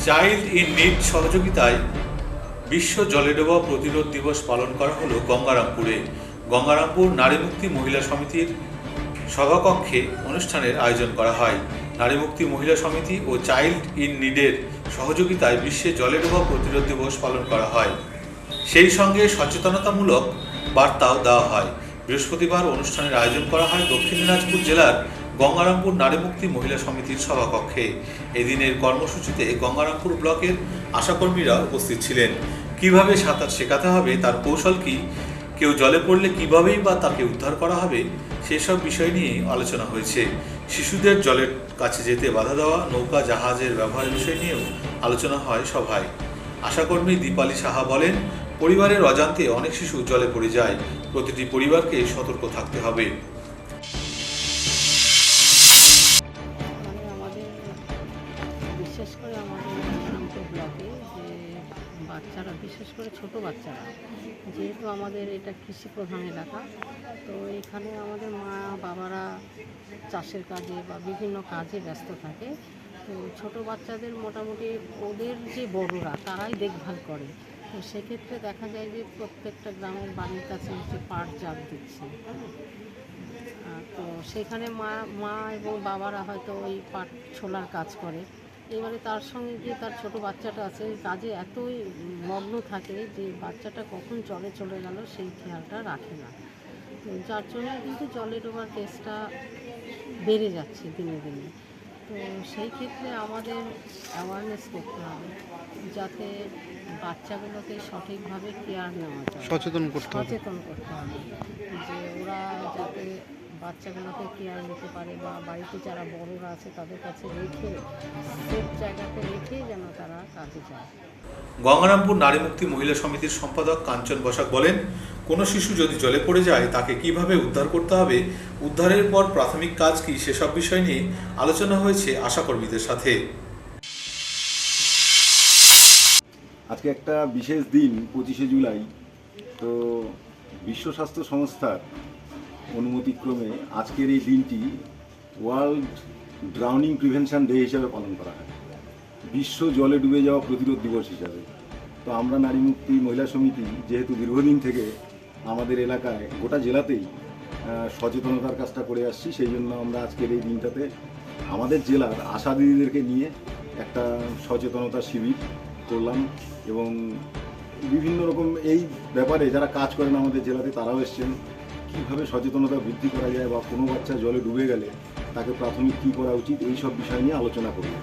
Child in need সহযোগিতায় বিশ্ব জলেডোবা প্রতিরোধ দিবস পালন করা হলো গঙ্গারামপুরে। গঙ্গারামপুর নারী মুক্তি মহিলা সমিতির সভাকক্ষে অনুষ্ঠানের আয়োজন করা হয়। নারী মুক্তি মহিলা সমিতি ও চাইল্ড ইন নিডের সহযোগিতায় বিশ্বে জলেডোবা প্রতিরোধ দিবস পালন করা হয়। সেই সঙ্গে সচেতনতামূলক বার্তাও দেওয়া হয়। বৃহস্পতিবার অনুষ্ঠানের আয়োজন করা হয় দক্ষিণ দিনাজপুর জেলার গঙ্গারামপুর নারী মুক্তি মহিলা সমিতির সভাকক্ষে। এদিনের কর্মসূচিতে গঙ্গারামপুর ব্লকের আশাকর্মীরা উপস্থিত ছিলেন। কিভাবে সাঁতার শেখাতে হবে, তার কৌশল কি, কেউ জলে পড়লে কিভাবেই বা তাকে উদ্ধার করা হবে, সেসব বিষয় নিয়ে আলোচনা হয়েছে। শিশুদের জলের কাছে যেতে বাধা দেওয়া, নৌকা জাহাজের ব্যবহারের বিষয় নিয়েও আলোচনা হয় সভায়। আশাকর্মী দীপালি সাহা বলেন, পরিবারের অজান্তে অনেক শিশু জলে পড়ে যায়। প্রতিটি পরিবারকে সতর্ক থাকতে হবে। বিশেষ করে আমাদের গঙ্গারামপুর ব্লকে যে বাচ্চারা, বিশেষ করে ছোট বাচ্চারা, যেহেতু আমাদের এটা কৃষি প্রধান এলাকা, তো এখানে আমাদের মা বাবারা চাষের কাজে বা বিভিন্ন কাজে ব্যস্ত থাকে। তো ছোট বাচ্চাদের মোটামুটি ওদের যে বড়রা তারাই দেখভাল করে। তো সেক্ষেত্রে দেখা যায় যে প্রত্যেকটা গ্রামের বাড়ির কাছে হচ্ছে পাট জাগ দিচ্ছে, তো সেখানে মা এবং বাবারা হয়তো ওই পাট ছোলার কাজ করে। এবারে তার সঙ্গে যে তার ছোট বাচ্চাটা আছে, কাজে এতই মগ্ন থাকে যে বাচ্চাটা কখন জলে চলে গেল সেই খেয়ালটা রাখে না। তো যার জন্য কিন্তু জলে ডোবার কেসটা বেড়ে যাচ্ছে দিনে দিনে। তো সেই ক্ষেত্রে আমাদের অ্যাওয়ারনেস করতে হবে যাতে বাচ্চাগুলোকে সঠিকভাবে কেয়ার নেওয়া যায়, সচেতন করতে হবে যে ওরা যাতে বাচ্চাগুলোকে কেয়ার নিতে পারে বা বাড়িতে যারা বড়রা আছে তাদের কাছে রেখে সেফ জায়গাতে রেখেই যেন তারা কাজে যায়। গঙ্গারামপুর নারী মুক্তি মহিলা সমিতির সম্পাদক কাঞ্চন বসাক বলেন, কোনো শিশু যদি জলে পড়ে যায় তাকে কিভাবে উদ্ধার করতে হবে, উদ্ধারের পর প্রাথমিক কাজ কি, সেসব বিষয় নিয়ে আলোচনা হয়েছে আশাকর্মীদের সাথে। আজকে একটা বিশেষ দিন, 25শে জুলাই। তো বিশ্ব স্বাস্থ্য সংস্থার অনুমতিক্রমে আজকের এই দিনটি ওয়ার্ল্ড ড্রাউনিং প্রিভেনশন ডে হিসাবে পালন করা হয়, বিশ্ব জলে ডুবে যাওয়া প্রতিরোধ দিবস হিসাবে। তো আমরা নারী মুক্তি মহিলা সমিতি যেহেতু দীর্ঘদিন থেকে আমাদের এলাকায় গোটা জেলাতেই সচেতনতার কাজটা করে আসছি, সেই জন্য আমরা আজকের এই দিনটাতে আমাদের জেলার আশা দিদিদেরকে নিয়ে একটা সচেতনতা শিবির করলাম এবং বিভিন্ন রকম এই ব্যাপারে যারা কাজ করেন আমাদের জেলাতে তারাও এসছেন। কীভাবে সচেতনতা বৃদ্ধি করা যায় বা কোনো বাচ্চা জলে ডুবে গেলে তাকে প্রাথমিক কী করা উচিত, এই সব বিষয় নিয়ে আলোচনা করলাম।